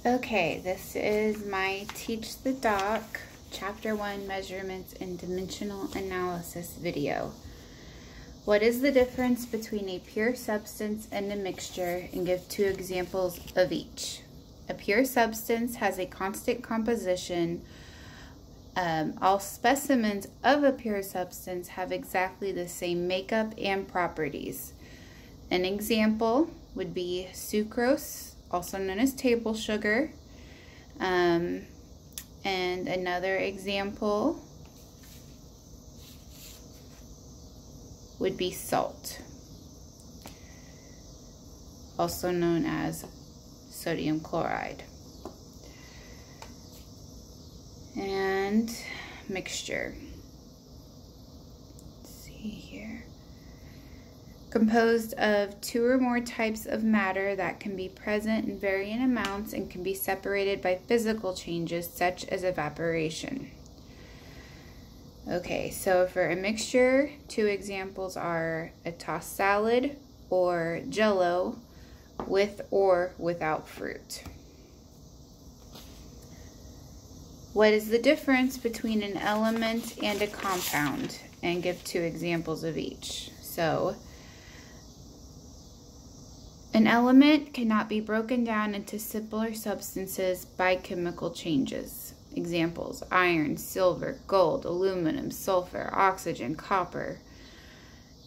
Okay, this is my Teach the Doc Chapter 1 Measurements and Dimensional Analysis video. What is the difference between a pure substance and a mixture, and give 2 examples of each. A pure substance has a constant composition. All specimens of a pure substance have exactly the same makeup and properties. An example would be sucrose, also known as table sugar. And another example would be salt, also known as sodium chloride. And mixture. Let's see here. Composed of 2 or more types of matter that can be present in varying amounts and can be separated by physical changes such as evaporation. Okay, so for a mixture, 2 examples are a tossed salad or Jell-O with or without fruit. What is the difference between an element and a compound? And give 2 examples of each. So, an element cannot be broken down into simpler substances by chemical changes. Examples: iron, silver, gold, aluminum, sulfur, oxygen, copper.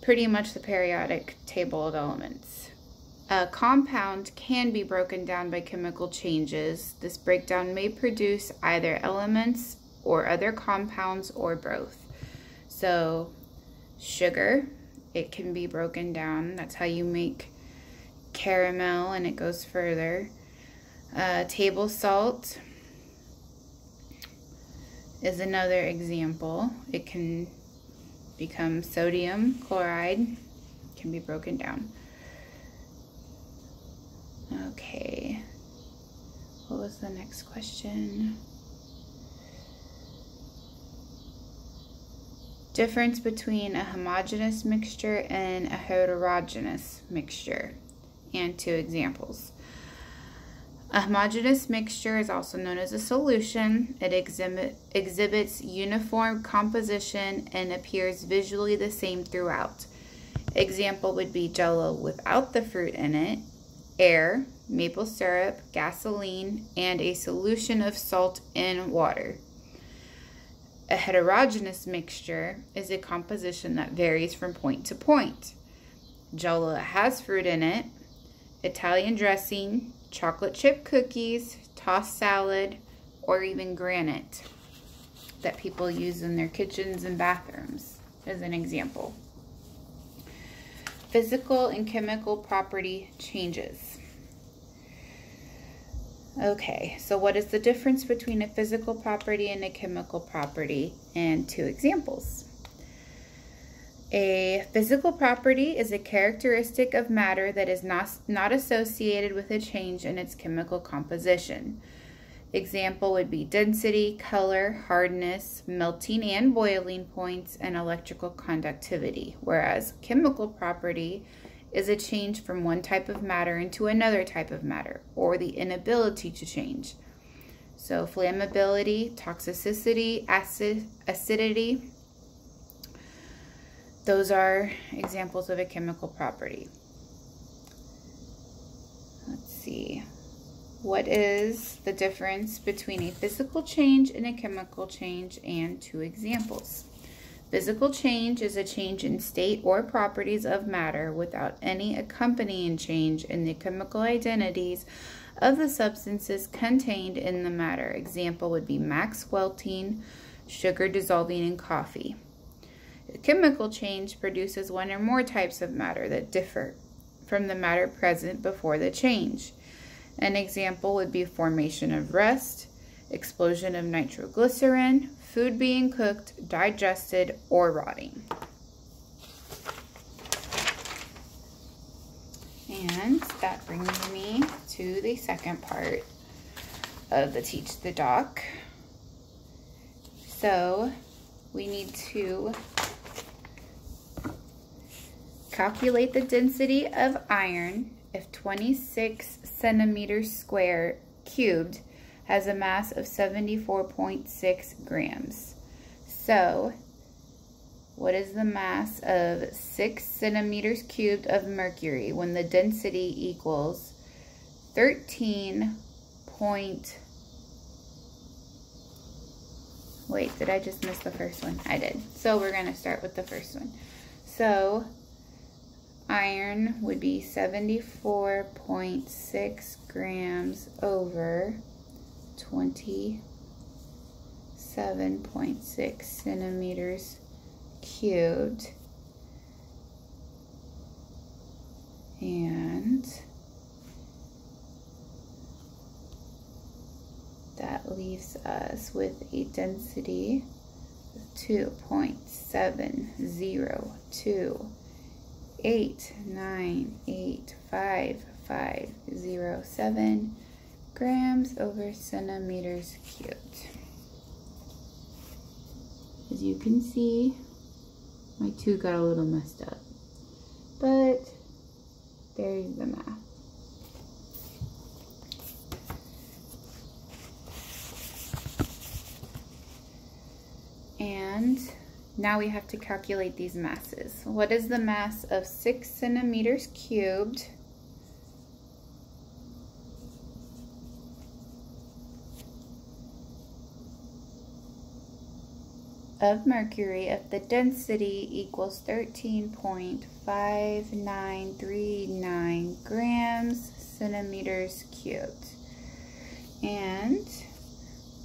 Pretty much the periodic table of elements. A compound can be broken down by chemical changes. This breakdown may produce either elements or other compounds or both. So, sugar, it can be broken down. That's how you make caramel, and it goes further. Table salt is another example. It can become sodium chloride, can be broken down. Okay, what was the next question? Difference between a homogeneous mixture and a heterogeneous mixture, and 2 examples. A homogeneous mixture is also known as a solution. It exhibits uniform composition and appears visually the same throughout. Example would be Jell-O without the fruit in it, air, maple syrup, gasoline, and a solution of salt in water. A heterogeneous mixture is a composition that varies from point to point. Jell-O has fruit in it, Italian dressing, chocolate chip cookies, tossed salad, or even granite that people use in their kitchens and bathrooms as an example. Physical and chemical property changes. Okay, so what is the difference between a physical property and a chemical property? And 2 examples. A physical property is a characteristic of matter that is not associated with a change in its chemical composition. Example would be density, color, hardness, melting and boiling points, and electrical conductivity, whereas chemical property is a change from one type of matter into another type of matter, or the inability to change. So flammability, toxicity, acidity, those are examples of a chemical property. Let's see. What is the difference between a physical change and a chemical change, and 2 examples. Physical change is a change in state or properties of matter without any accompanying change in the chemical identities of the substances contained in the matter. Example would be Max Welting, sugar dissolving in coffee. A chemical change produces 1 or more types of matter that differ from the matter present before the change. An example would be formation of rust, explosion of nitroglycerin, food being cooked, digested, or rotting. And that brings me to the second part of the Teach the Doc. So we need to calculate the density of iron if 26 centimeters square cubed has a mass of 74.6 grams. So, what is the mass of 6 centimeters cubed of mercury when the density equals 13 point... Wait, did I just miss the first one? I did. So we're going to start with the first one. So, iron would be 74.6 grams over 27.6 centimeters cubed. And that leaves us with a density of 2.7028985507 grams over centimeters cubed. As you can see, my 2 got a little messed up, but there's the math. And now we have to calculate these masses. What is the mass of 6 centimeters cubed of mercury if the density equals 13.5939 grams centimeters cubed? And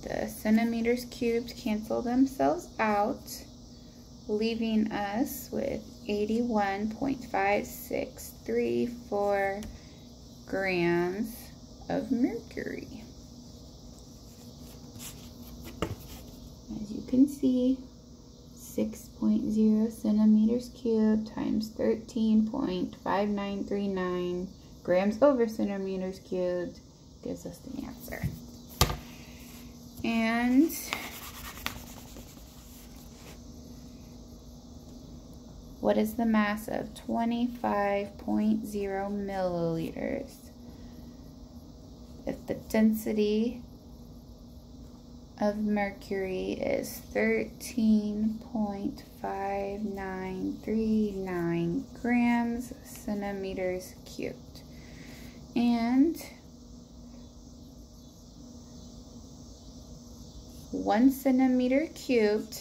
the centimeters cubed cancel themselves out, leaving us with 81.5634 grams of mercury. As you can see, 6.0 centimeters cubed times 13.5939 grams over centimeters cubed gives us the answer. And what is the mass of 25.0 milliliters if the density of mercury is 13.5939 grams centimeters cubed? And 1 centimeter cubed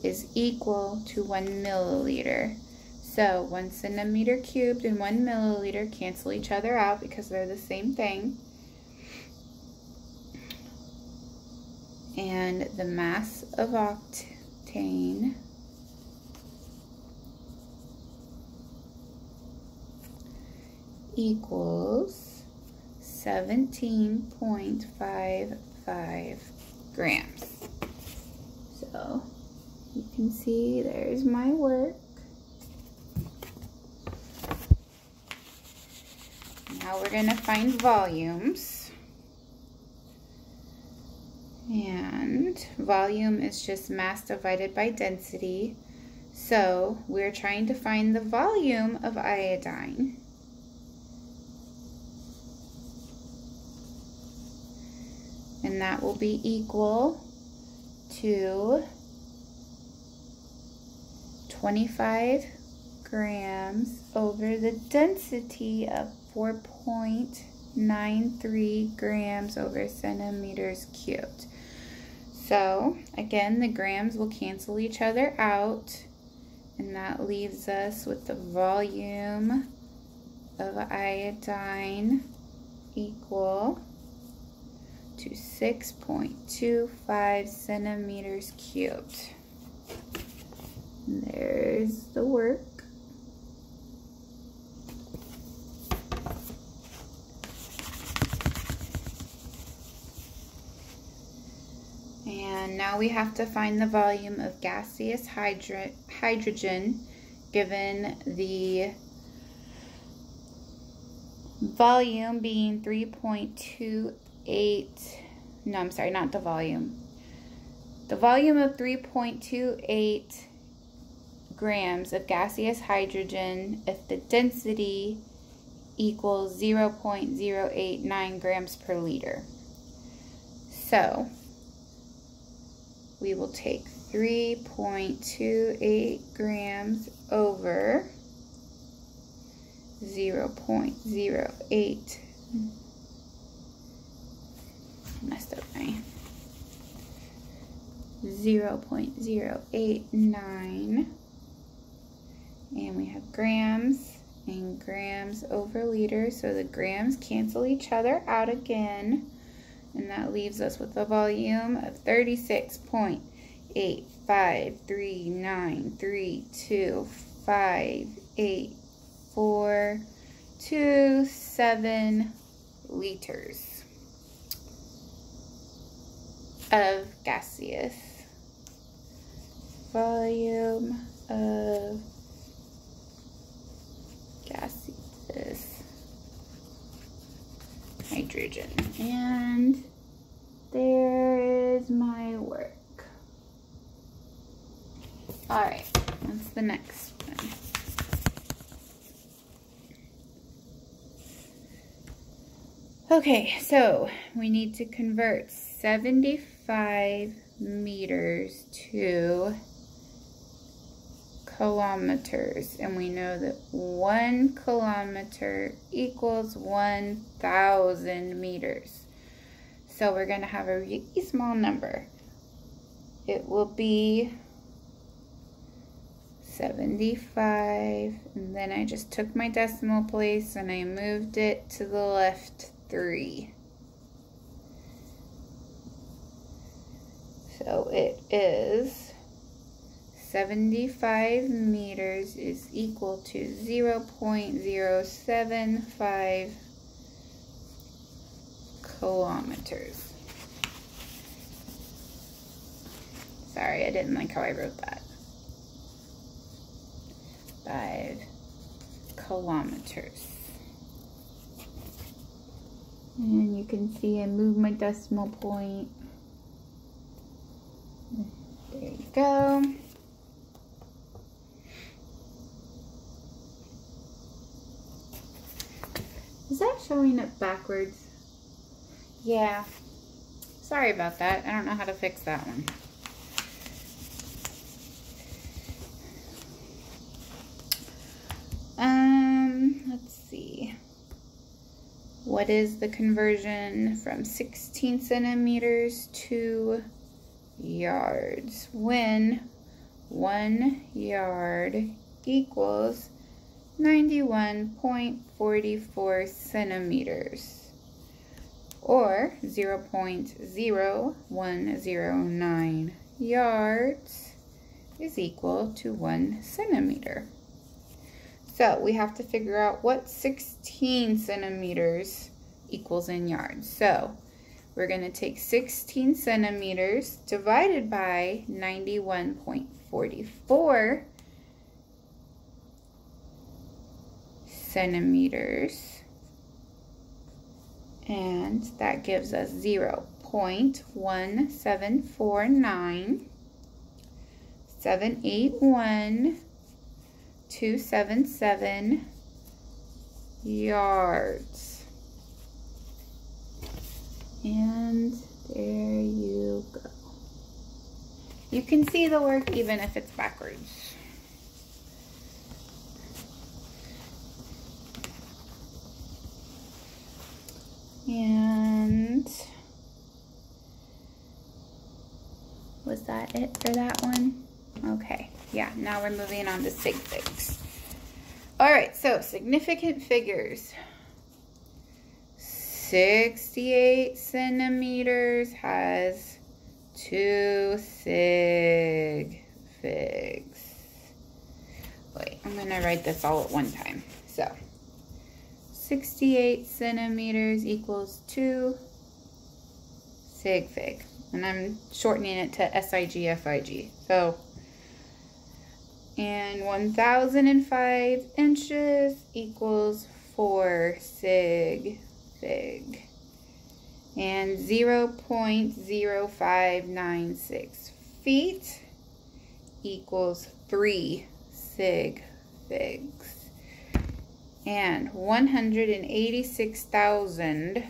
is equal to 1 milliliter. So 1 centimeter cubed and 1 milliliter cancel each other out because they're the same thing. And the mass of octane equals 17.55 grams. So you can see there's my work. Now we're going to find volumes. And volume is just mass divided by density. So we're trying to find the volume of iodine. And that will be equal to 25 grams over the density of 4.93 grams over centimeters cubed. So again, the grams will cancel each other out, and that leaves us with the volume of iodine equal to 6.25 centimeters cubed. And there's the work. And now we have to find the volume of gaseous hydrogen given the volume being 3.28, no, I'm sorry, not the volume. The volume of 3.28 grams of gaseous hydrogen if the density equals 0.089 grams per liter. So we will take 3.28 grams over 0.08. Messed up my 0.089, and we have grams and grams over liter, so the grams cancel each other out again, and that leaves us with a volume of 36.85393258427 liters of gaseous volume of gaseous hydrogen. And there is my work. All right, what's the next one? Okay, so we need to convert 75 meters to kilometers, and we know that 1 kilometer equals 1,000 meters. So we're going to have a really small number. It will be 75, and then I just took my decimal place and I moved it to the left 3. So it is 75 meters is equal to 0.075 kilometers. Sorry, I didn't like how I wrote that. 5 kilometers. And you can see I moved my decimal point. There you go. Is that showing up backwards? Yeah. Sorry about that. I don't know how to fix that one. Let's see. What is the conversion from 16 centimeters to yards when 1 yard equals 91.44 centimeters, or 0.0109 yards is equal to 1 centimeter. So we have to figure out what 16 centimeters equals in yards. So we're going to take 16 centimeters divided by 91.44 centimeters, and that gives us 0.1749 781.277 yards. And there you go. You can see the work even if it's backwards. And was that it for that one? Okay, yeah, now we're moving on to sig figs. All right, so significant figures. 68 centimeters has 2 sig figs. Wait, I'm gonna write this all at one time. So 68 centimeters equals 2 sig fig. And I'm shortening it to SIG. So, and 1,005 inches equals 4 sig fig. And 0.0596 feet equals 3 sig figs. And 186,000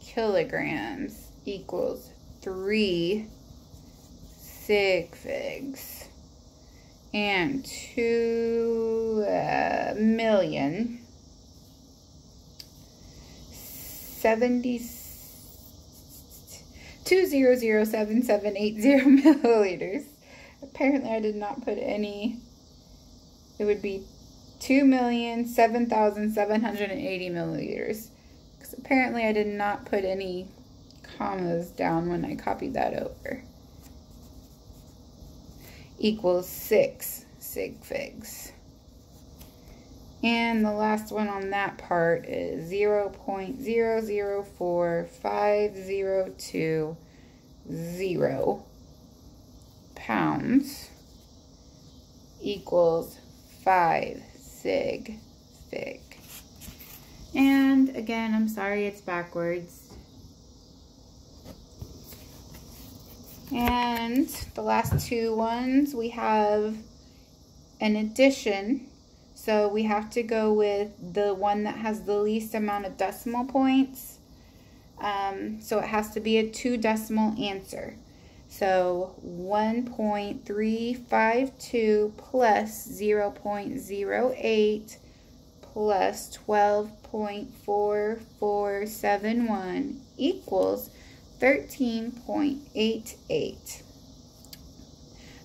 kilograms equals 3 sig figs. And 2,000,780 milliliters. Apparently I did not put any. It would be 2,007,780 milliliters. Because apparently I did not put any commas down when I copied that over. Equals 6 sig figs. And the last one on that part is 0.004502 pounds equals 5 sig fig. And again, I'm sorry it's backwards. And the last two ones, we have an addition. So we have to go with the one that has the least amount of decimal points. So it has to be a 2 decimal answer. So 1.352 plus 0.08 plus 12.4471 equals 13.88.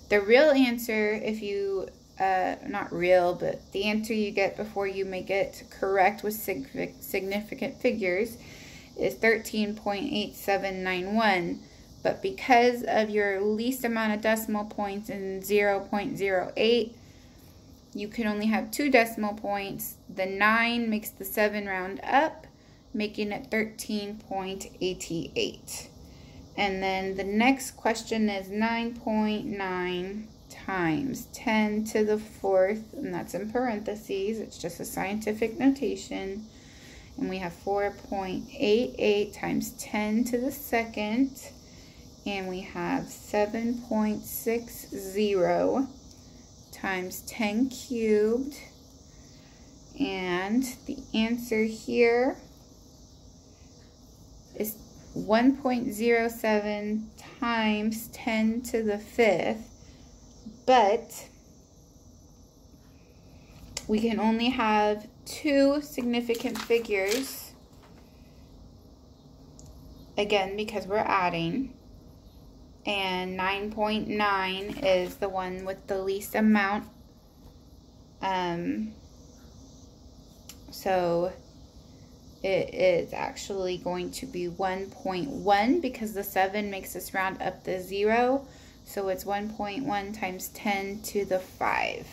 The real answer, if you, not real, but the answer you get before you make it correct with significant figures is 13.8791. But because of your least amount of decimal points in 0.08, you can only have 2 decimal points. The 9 makes the 7 round up, making it 13.88. And then the next question is 9.9 times 10 to the 4th, and that's in parentheses. It's just a scientific notation. And we have 4.88 times 10 to the 2nd. And we have 7.60 times 10 cubed. And the answer here is 1.07 times 10 to the 5th. But we can only have 2 significant figures. Again, because we're adding. And 9.9 is the one with the least amount. So it is actually going to be 1.1 because the 7 makes us round up the 0. So it's 1.1 times 10 to the 5.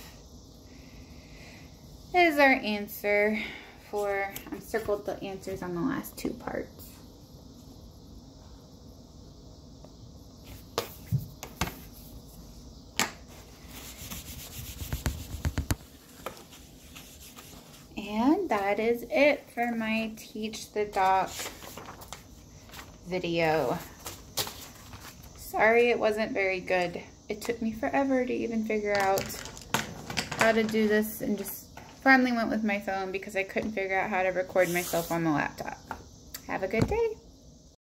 Is our answer for, I've circled the answers on the last 2 parts. And that is it for my Teach the Doc video. Sorry it wasn't very good. It took me forever to even figure out how to do this, and just finally went with my phone because I couldn't figure out how to record myself on the laptop. Have a good day.